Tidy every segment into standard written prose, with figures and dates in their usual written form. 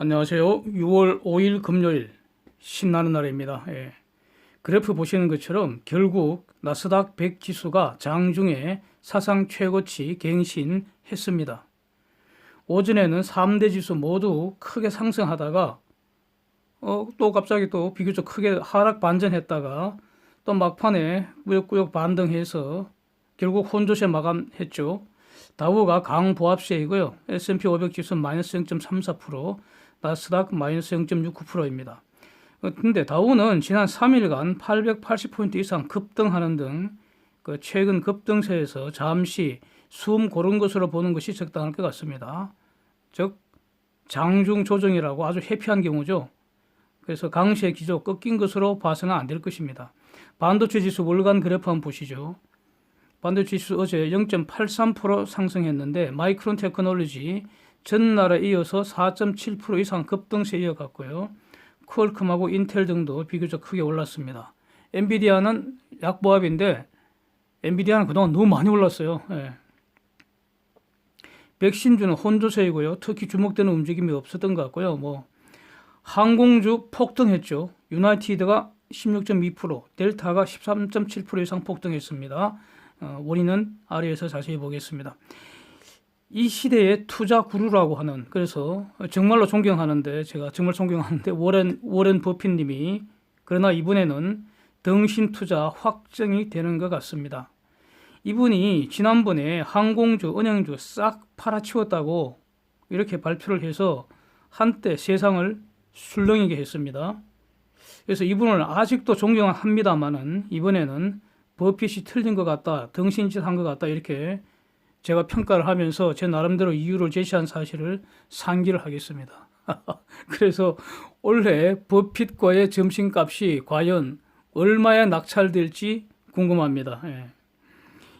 안녕하세요. 6월 5일 금요일 신나는 날입니다. 그래프 보시는 것처럼 결국 나스닥 100 지수가 장중에 사상 최고치 갱신했습니다. 오전에는 3대 지수 모두 크게 상승하다가 또 갑자기 또 비교적 크게 하락 반전했다가 또 막판에 꾸역꾸역 반등해서 결국 혼조세 마감했죠. 다우가 강보합세이고요. S&P 500 지수 마이너스 0.34%, 나스닥 마이너스 0.69%입니다. 근데 다우는 지난 3일간 880포인트 이상 급등하는 등 최근 급등세에서 잠시 숨 고른 것으로 보는 것이 적당할 것 같습니다. 즉 장중 조정이라고 아주 회피한 경우죠. 그래서 강세 기조 꺾인 것으로 봐서는 안 될 것입니다. 반도체 지수 월간 그래프 한번 보시죠. 반도체 지수 어제 0.83% 상승했는데 마이크론 테크놀로지 전날에 이어서 4.7% 이상 급등세 이어갔고요. 퀄컴하고 인텔 등도 비교적 크게 올랐습니다. 엔비디아는 약보합인데 엔비디아는 그동안 너무 많이 올랐어요. 백신주는 혼조세이고요. 특히 주목되는 움직임이 없었던 것 같고요. 항공주 폭등했죠. 유나이티드가 16.2%, 델타가 13.7% 이상 폭등했습니다. 원인은 아래에서 자세히 보겠습니다. 이 시대의 투자 구루라고 하는, 그래서 정말로 존경하는데, 제가 정말 존경하는데 워렌 버핏님이, 그러나 이번에는 등신 투자 확정이 되는 것 같습니다. 이분이 지난번에 항공주, 은행주 싹 팔아치웠다고 이렇게 발표를 해서 한때 세상을 술렁이게 했습니다. 그래서 이분을 아직도 존경합니다만은 이번에는 버핏이 틀린 것 같다, 등신짓 한 것 같다, 이렇게 제가 평가를 하면서 제 나름대로 이유를 제시한 사실을 상기를 하겠습니다. 그래서 올해 버핏과의 점심값이 과연 얼마에 낙찰될지 궁금합니다.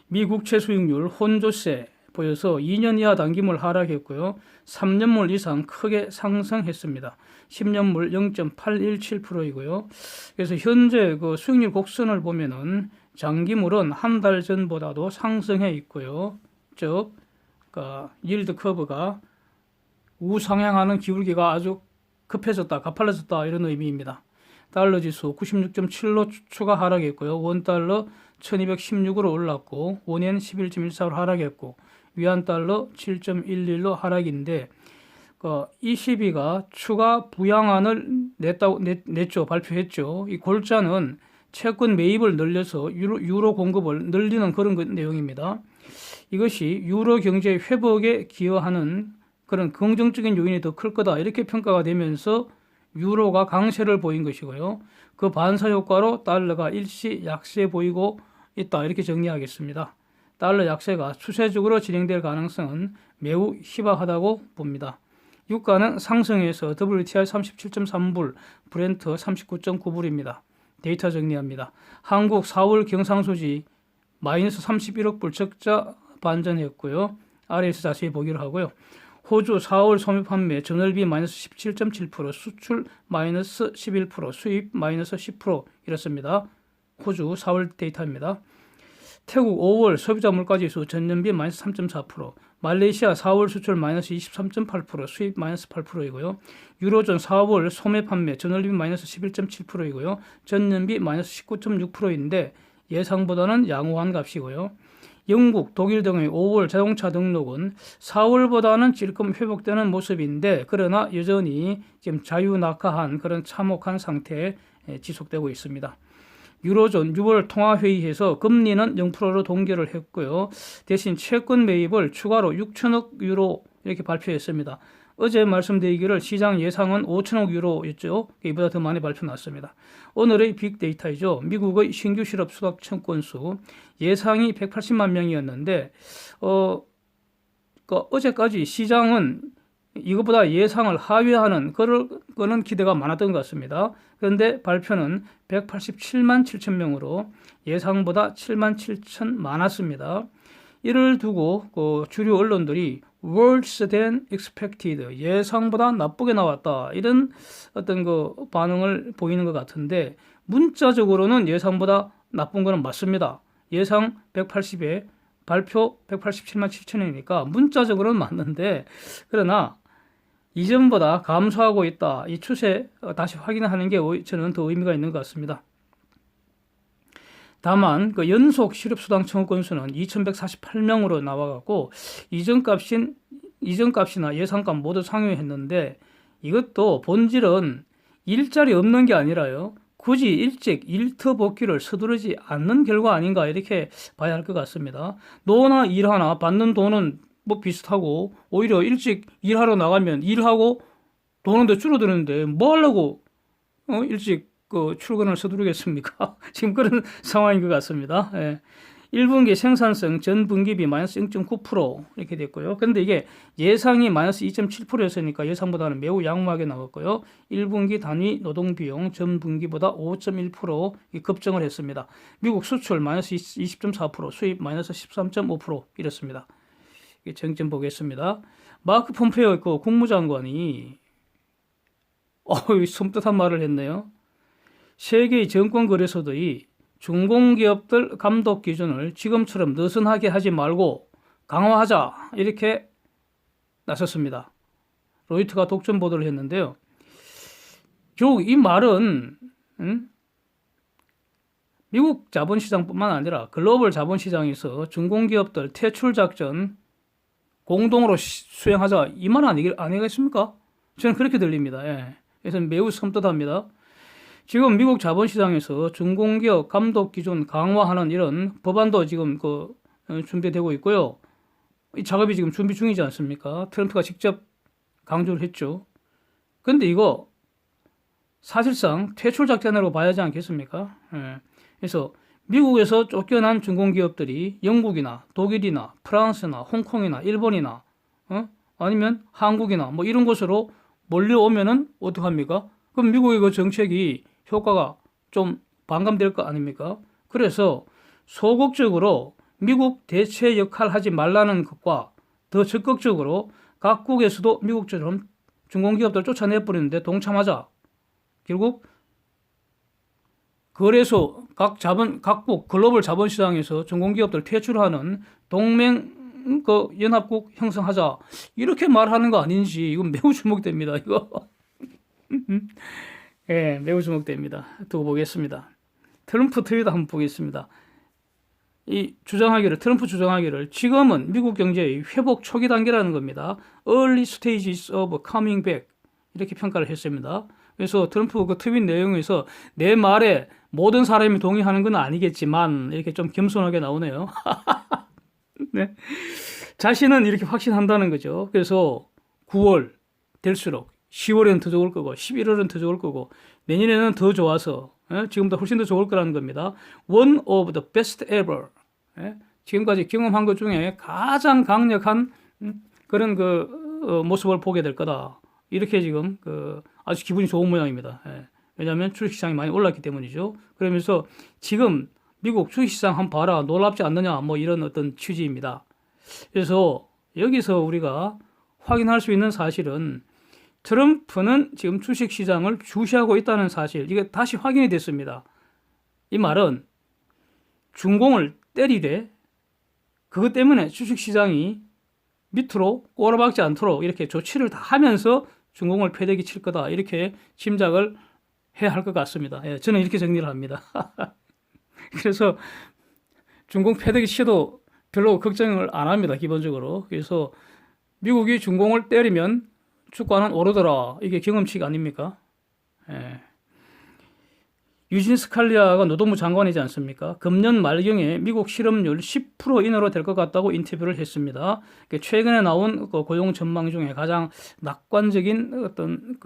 미국채 수익률 혼조세 보여서 2년 이하 단기물 하락했고요. 3년물 이상 크게 상승했습니다. 10년물 0.817%이고요. 그래서 현재 그 수익률 곡선을 보면은 장기물은 한 달 전보다도 상승해 있고요. 즉, 일드 커브가 우상향하는 기울기가 아주 급해졌다, 가팔라졌다, 이런 의미입니다. 달러 지수 96.7로 추가 하락했고요. 원달러 1216으로 올랐고, 원엔 11.14로 하락했고, 위안달러 7.11로 하락인데, ECB가 추가 부양안을 냈죠. 발표했죠. 이 골자는 채권 매입을 늘려서 유로 공급을 늘리는 그런 내용입니다. 이것이 유로 경제 회복에 기여하는 그런 긍정적인 요인이 더 클 거다, 이렇게 평가가 되면서 유로가 강세를 보인 것이고요. 그 반사 효과로 달러가 일시 약세 보이고 있다, 이렇게 정리하겠습니다. 달러 약세가 추세적으로 진행될 가능성은 매우 희박하다고 봅니다. 유가는 상승해서 WTI 37.3불, 브렌트 39.9불입니다. 데이터 정리합니다. 한국 4월 경상수지 마이너스 31억 불 적자 반전했고요. 아래에서 자세히 보기로 하고요. 호주 4월 소매 판매 전월비 마이너스 17.7%, 수출 마이너스 11%, 수입 마이너스 10% 이렇습니다. 호주 4월 데이터입니다. 태국 5월 소비자 물가지수 전년비 마이너스 3.4%, 말레이시아 4월 수출 마이너스 23.8%, 수입 마이너스 8%이고요. 유로존 4월 소매 판매 전월비 마이너스 11.7%이고요. 전년비 마이너스 19.6%인데 예상보다는 양호한 값이고요. 영국, 독일 등의 5월 자동차 등록은 4월보다는 찔끔 회복되는 모습인데, 그러나 여전히 지금 자유낙하한 그런 참혹한 상태에 지속되고 있습니다. 유로존 6월 통화회의에서 금리는 0%로 동결을 했고요. 대신 채권 매입을 추가로 6천억 유로 이렇게 발표했습니다. 어제 말씀드리기를 시장 예상은 5천억 유로였죠. 이보다 더 많이 발표 났습니다. 오늘의 빅데이터이죠. 미국의 신규 실업 수락 청권 수 예상이 180만 명이었는데 어제까지 시장은 이것보다 예상을 하회하는 그런 기대가 많았던 것 같습니다. 그런데 발표는 187만 7천 명으로 예상보다 7만 7천 많았습니다. 이를 두고 주류 언론들이 worse than expected, 예상보다 나쁘게 나왔다, 이런 어떤 반응을 보이는 것 같은데, 문자적으로는 예상보다 나쁜 거는 맞습니다. 예상 180에 발표 187만 7천이니까 문자적으로는 맞는데, 그러나 이전보다 감소하고 있다. 이 추세 다시 확인하는 게 저는 더 의미가 있는 것 같습니다. 다만 그 연속 실업수당 청구 건수는 2,148명으로 나와갖고 이전값이나 예상값 모두 상회했는데 이것도 본질은 일자리 없는 게 아니라요. 굳이 일찍 일터 복귀를 서두르지 않는 결과 아닌가 이렇게 봐야 할 것 같습니다. 너나 일하나 받는 돈은 뭐 비슷하고 오히려 일찍 일하러 나가면 일하고 돈은 더 줄어드는데 뭐 하려고 일찍 그 출근을 서두르겠습니까? 지금 그런 상황인 것 같습니다. 예. 1분기 생산성 전분기비 마이너스 0.9% 이렇게 됐고요. 근데 이게 예상이 마이너스 2.7%였으니까 예상보다는 매우 양호하게 나왔고요. 1분기 단위 노동비용 전분기보다 5.1% 급증을 했습니다. 미국 수출 마이너스 20.4%, 수입 마이너스 13.5% 이렇습니다. 정점 보겠습니다. 마크 폼페이오 그 국무장관이 섬뜩한 말을 했네요. 세계의 증권거래소들이 중공기업들 감독 기준을 지금처럼 느슨하게 하지 말고 강화하자 이렇게 나섰습니다. 로이터가 독점 보도를 했는데요. 결국 이 말은 미국 자본시장뿐만 아니라 글로벌 자본시장에서 중공기업들 퇴출 작전 공동으로 수행하자 이 말 아니겠습니까? 저는 그렇게 들립니다. 예. 그래서 매우 섬뜩합니다. 지금 미국 자본시장에서 중공기업 감독 기준 강화하는 이런 법안도 지금 준비되고 있고요. 이 작업이 지금 준비 중이지 않습니까? 트럼프가 직접 강조를 했죠. 근데 이거 사실상 퇴출 작전으로 봐야 하지 않겠습니까? 예. 그래서 미국에서 쫓겨난 중공기업들이 영국이나 독일이나 프랑스나 홍콩이나 일본이나 아니면 한국이나 뭐 이런 곳으로 몰려오면은 어떡합니까? 그럼 미국의 그 정책이 효과가 좀 반감될 거 아닙니까? 그래서 소극적으로 미국 대체 역할 하지 말라는 것과 더 적극적으로 각국에서도 미국처럼 중공기업들 쫓아내버리는데 동참하자. 결국 거래소 각국 글로벌 자본시장에서 중공기업들 퇴출하는 동맹 연합국 형성하자. 이렇게 말하는 거 아닌지 이건 매우 주목됩니다. 이거. 예, 매우 주목됩니다. 두고 보겠습니다. 트럼프 트윗 한번 보겠습니다. 트럼프 주장하기를 지금은 미국 경제의 회복 초기 단계라는 겁니다. Early stages of coming back 이렇게 평가를 했습니다. 그래서 트럼프 그 트윗 내용에서 내 말에 모든 사람이 동의하는 건 아니겠지만 이렇게 좀 겸손하게 나오네요. 네. 자신은 이렇게 확신한다는 거죠. 그래서 9월 될수록 10월에는 더 좋을 거고 11월은 더 좋을 거고 내년에는 더 좋아서 지금보다 훨씬 더 좋을 거라는 겁니다. One of the best ever. 지금까지 경험한 것 중에 가장 강력한 그런 모습을 보게 될 거다. 이렇게 지금 아주 기분이 좋은 모양입니다. 왜냐하면 주식시장이 많이 올랐기 때문이죠. 그러면서 지금 미국 주식시장 한번 봐라. 놀랍지 않느냐. 뭐 이런 어떤 취지입니다. 그래서 여기서 우리가 확인할 수 있는 사실은 트럼프는 지금 주식시장을 주시하고 있다는 사실, 이게 다시 확인이 됐습니다. 이 말은 중공을 때리되 그것 때문에 주식시장이 밑으로 꼬라박지 않도록 이렇게 조치를 다 하면서 중공을 패대기 칠 거다. 이렇게 짐작을 해야 할 것 같습니다. 예, 저는 이렇게 정리를 합니다. 그래서 중공 패대기 쳐도 별로 걱정을 안 합니다. 기본적으로. 그래서 미국이 중공을 때리면 주가는 오르더라. 이게 경험치가 아닙니까? 예. 유진 스칼리아가 노동부 장관이지 않습니까? 금년 말경에 미국 실업률 10% 이내로 될 것 같다고 인터뷰를 했습니다. 최근에 나온 고용 전망 중에 가장 낙관적인 어떤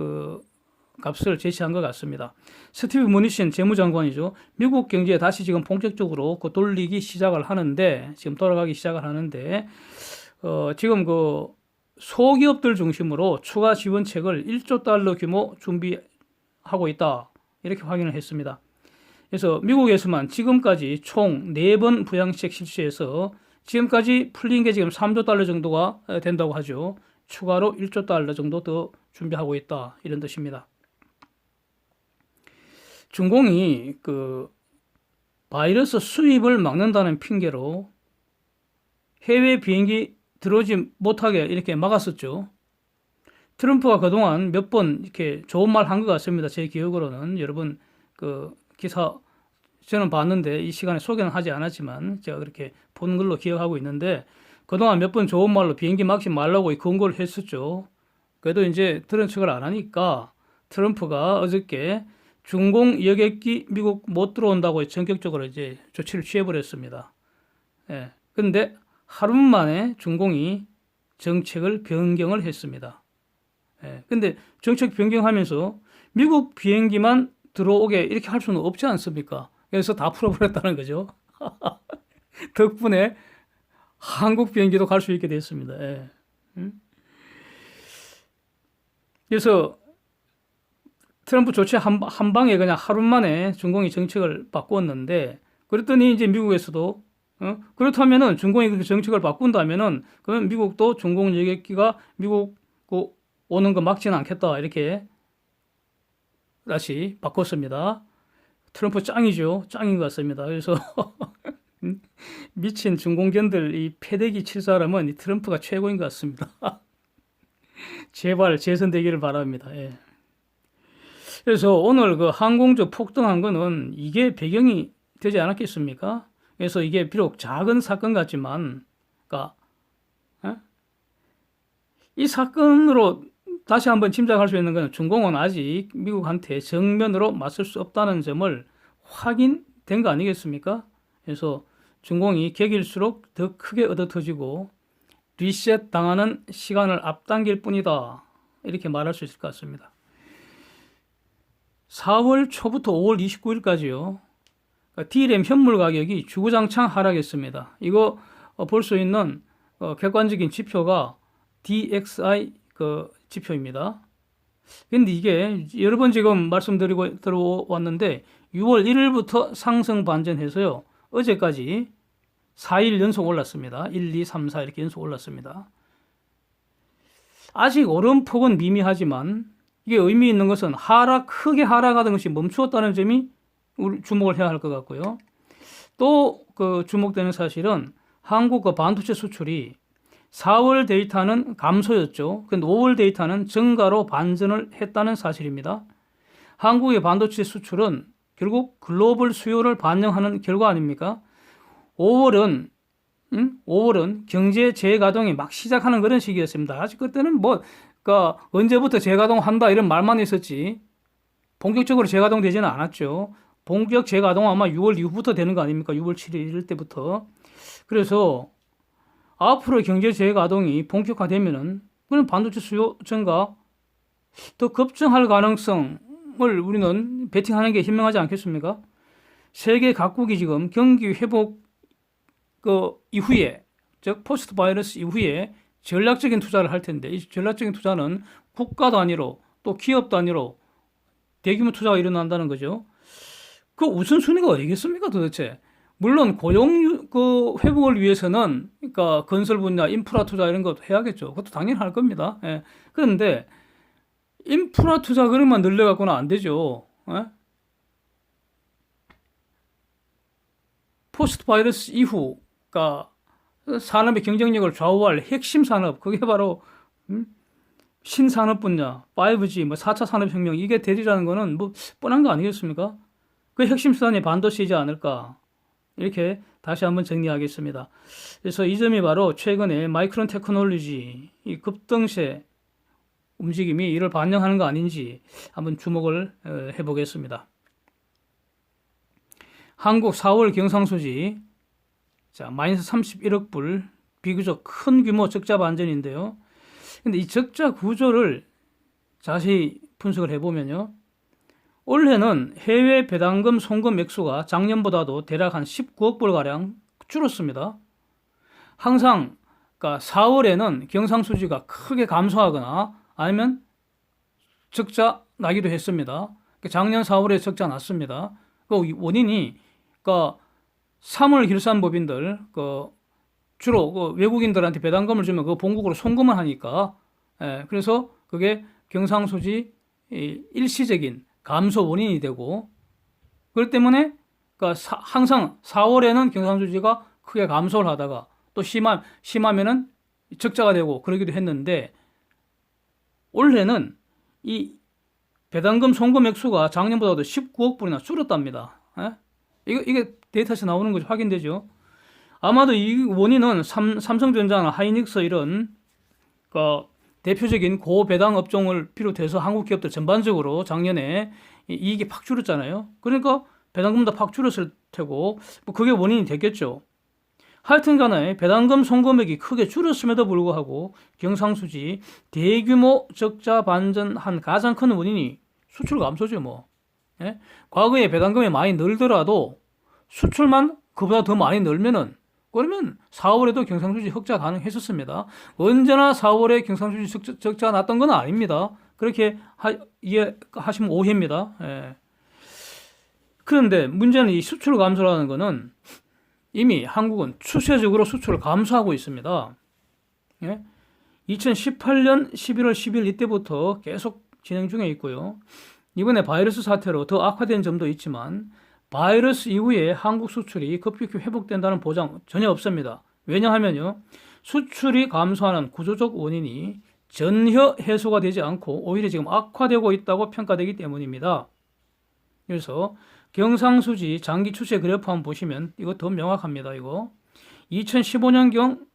값을 제시한 것 같습니다. 스티브 무니신 재무장관이죠. 미국 경제에 다시 지금 본격적으로 돌리기 시작을 하는데, 지금 돌아가기 시작을 하는데, 지금 소기업들 중심으로 추가 지원책을 1조 달러 규모 준비하고 있다. 이렇게 확인을 했습니다. 그래서 미국에서만 지금까지 총 4번 부양책 실시해서 지금까지 풀린 게 지금 3조 달러 정도가 된다고 하죠. 추가로 1조 달러 정도 더 준비하고 있다. 이런 뜻입니다. 중공이 바이러스 수입을 막는다는 핑계로 해외 비행기 들어오지 못하게 이렇게 막았었죠. 트럼프가 그동안 몇 번 이렇게 좋은 말 한 것 같습니다. 제 기억으로는 여러분 그 기사 저는 봤는데 이 시간에 소개는 하지 않았지만 제가 그렇게 본 걸로 기억하고 있는데 그동안 몇 번 좋은 말로 비행기 막지 말라고 권고를 했었죠. 그래도 이제 들은 척을 안 하니까 트럼프가 어저께 중공 여객기 미국 못 들어온다고 전격적으로 이제 조치를 취해버렸습니다. 예. 근데 하루 만에 중공이 정책을 변경을 했습니다. 예. 근데 정책 변경하면서 미국 비행기만 들어오게 이렇게 할 수는 없지 않습니까? 그래서 다 풀어버렸다는 거죠. 덕분에 한국 비행기도 갈 수 있게 됐습니다. 예. 그래서 트럼프 조치 한 방에 그냥 하루 만에 중공이 정책을 바꾸었는데 그랬더니 이제 미국에서도 그렇다면은 중공이 그렇게 정책을 바꾼다면은 그러면 미국도 중공 여객기가 미국 오는 거 막지는 않겠다 이렇게 다시 바꿨습니다. 트럼프 짱이죠. 짱인 것 같습니다. 그래서 미친 중공견들 이 패대기 칠 사람은 이 트럼프가 최고인 것 같습니다. 제발 재선되기를 바랍니다. 예. 그래서 오늘 그 항공주 폭등한 거는 이게 배경이 되지 않았겠습니까? 그래서 이게 비록 작은 사건 같지만, 그러니까 이 사건으로 다시 한번 짐작할 수 있는 것은 중공은 아직 미국한테 정면으로 맞설 수 없다는 점을 확인된 거 아니겠습니까? 그래서 중공이 객일수록 더 크게 얻어터지고 리셋 당하는 시간을 앞당길 뿐이다. 이렇게 말할 수 있을 것 같습니다. 4월 초부터 5월 29일까지요. D램 현물 가격이 주구장창 하락했습니다. 이거 볼 수 있는 객관적인 지표가 DXY 지표입니다. 근데 이게 여러 번 지금 말씀드리고 들어왔는데 6월 1일부터 상승 반전해서요. 어제까지 4일 연속 올랐습니다. 1, 2, 3, 4 이렇게 연속 올랐습니다. 아직 오름폭은 미미하지만 이게 의미 있는 것은 크게 하락하던 것이 멈추었다는 점이 주목을 해야 할 것 같고요. 또 주목되는 사실은 한국 반도체 수출이 4월 데이터는 감소였죠. 근데 5월 데이터는 증가로 반전을 했다는 사실입니다. 한국의 반도체 수출은 결국 글로벌 수요를 반영하는 결과 아닙니까? 5월은 경제 재가동이 막 시작하는 그런 시기였습니다. 아직 그때는 언제부터 재가동한다 이런 말만 있었지 본격적으로 재가동 되지는 않았죠. 본격 재가동 아마 6월 이후부터 되는 거 아닙니까? 6월 7일 이럴 때부터. 그래서 앞으로 경제 재가동이 본격화되면은 그런 반도체 수요 증가 더 급증할 가능성을 우리는 베팅하는 게 현명하지 않겠습니까? 세계 각국이 지금 경기 회복 이후에, 즉 포스트 바이러스 이후에 전략적인 투자를 할 텐데 이 전략적인 투자는 국가 단위로 또 기업 단위로 대규모 투자가 일어난다는 거죠. 그 우선순위가 어디겠습니까 도대체? 물론 고용 회복을 위해서는 그러니까 건설 분야, 인프라 투자 이런 것도 해야겠죠. 그것도 당연히 할 겁니다. 예. 그런데 인프라 투자 그릇만 늘려갖고는 안 되죠. 예? 포스트 바이러스 이후, 그러니까 산업의 경쟁력을 좌우할 핵심 산업, 그게 바로 신산업 분야, 5G, 4차 산업혁명 이게 되리라는 거는 뻔한 거 아니겠습니까? 그 핵심 수단이 반도체이지 않을까? 이렇게 다시 한번 정리하겠습니다. 그래서 이 점이 바로 최근에 마이크론 테크놀로지 이 급등세 움직임이 이를 반영하는 거 아닌지 한번 주목을 해보겠습니다. 한국 4월 경상수지 마이너스 31억 불 비교적 큰 규모 적자 반전인데요. 근데 이 적자 구조를 자세히 분석을 해보면요. 올해는 해외 배당금 송금 액수가 작년보다도 대략 한 19억 불가량 줄었습니다. 항상 그러니까 4월에는 경상수지가 크게 감소하거나 아니면 적자 나기도 했습니다. 작년 4월에 적자 났습니다. 그 원인이 그러니까 3월 결산법인들 주로 외국인들한테 배당금을 주면 그 본국으로 송금을 하니까 그래서 그게 경상수지 일시적인 감소 원인이 되고 그렇기 때문에 그러니까 항상 4월에는 경상수지가 크게 감소를 하다가 또 심하면은 적자가 되고 그러기도 했는데 올해는 이 배당금 송금 액수가 작년보다도 19억 불이나 줄었답니다. 예? 이게 데이터에서 나오는 것이 확인되죠. 아마도 이 원인은 삼성전자나 하이닉스 이런 그 대표적인 고배당 업종을 비롯해서 한국 기업들 전반적으로 작년에 이익이 팍 줄었잖아요. 그러니까 배당금도 팍 줄었을 테고 뭐 그게 원인이 됐겠죠. 하여튼 간에 배당금 송금액이 크게 줄었음에도 불구하고 경상수지 대규모 적자 반전한 가장 큰 원인이 수출 감소죠. 뭐. 예? 과거에 배당금이 많이 늘더라도 수출만 그보다 더 많이 늘면은 그러면 4월에도 경상수지 흑자 가능했었습니다. 언제나 4월에 경상수지 적자가 났던 건 아닙니다. 그렇게 이해하시면 오해입니다. 예. 그런데 문제는 이 수출 감소라는 거는 이미 한국은 추세적으로 수출을 감소하고 있습니다. 예? 2018년 11월 10일 이때부터 계속 진행 중에 있고요. 이번에 바이러스 사태로 더 악화된 점도 있지만 바이러스 이후에 한국 수출이 급격히 회복된다는 보장 전혀 없습니다. 왜냐하면요. 수출이 감소하는 구조적 원인이 전혀 해소가 되지 않고 오히려 지금 악화되고 있다고 평가되기 때문입니다. 그래서 경상수지 장기 추세 그래프 한번 보시면 이거 더 명확합니다. 이거 2015년경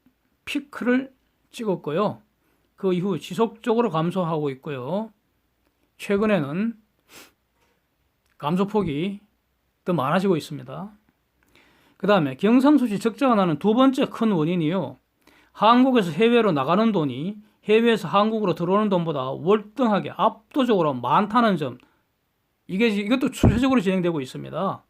피크를 찍었고요. 그 이후 지속적으로 감소하고 있고요. 최근에는 감소폭이 더 많아지고 있습니다. 그 다음에 경상수지 적자가 나는 두 번째 큰 원인이요. 한국에서 해외로 나가는 돈이 해외에서 한국으로 들어오는 돈보다 월등하게 압도적으로 많다는 점. 이것도 추세적으로 진행되고 있습니다.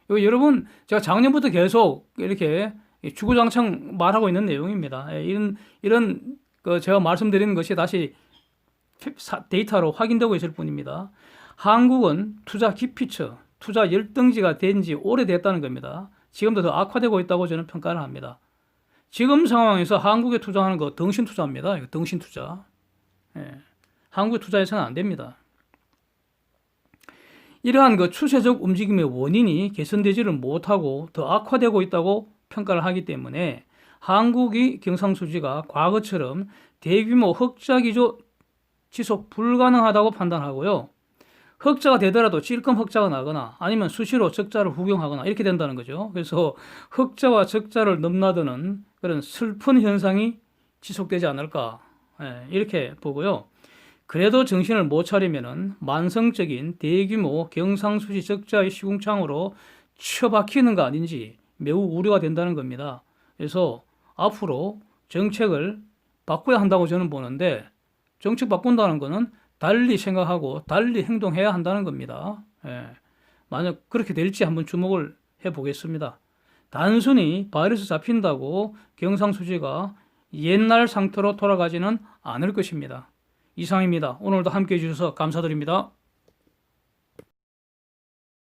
여러분, 제가 작년부터 계속 이렇게 주구장창 말하고 있는 내용입니다. 이런 제가 말씀드리는 것이 다시 데이터로 확인되고 있을 뿐입니다. 한국은 투자 기피처, 투자 열등지가 된 지 오래됐다는 겁니다. 지금도 더 악화되고 있다고 저는 평가를 합니다. 지금 상황에서 한국에 투자하는 거 덩신 투자입니다. 이거 덩신 투자. 예. 한국에 투자해서는 안 됩니다. 이러한 그 추세적 움직임의 원인이 개선되지를 못하고 더 악화되고 있다고 평가를 하기 때문에 한국이 경상수지가 과거처럼 대규모 흑자 기조 지속 불가능하다고 판단하고요. 흑자가 되더라도 찔끔 흑자가 나거나 아니면 수시로 적자를 후경하거나 이렇게 된다는 거죠. 그래서 흑자와 적자를 넘나드는 그런 슬픈 현상이 지속되지 않을까 이렇게 보고요. 그래도 정신을 못 차리면은 만성적인 대규모 경상수지 적자의 시궁창으로 처박히는 거 아닌지 매우 우려가 된다는 겁니다. 그래서 앞으로 정책을 바꿔야 한다고 저는 보는데 정책 바꾼다는 거는 달리 생각하고 달리 행동해야 한다는 겁니다. 예. 만약 그렇게 될지 한번 주목을 해보겠습니다. 단순히 바이러스 잡힌다고 경상수지가 옛날 상태로 돌아가지는 않을 것입니다. 이상입니다. 오늘도 함께해 주셔서 감사드립니다.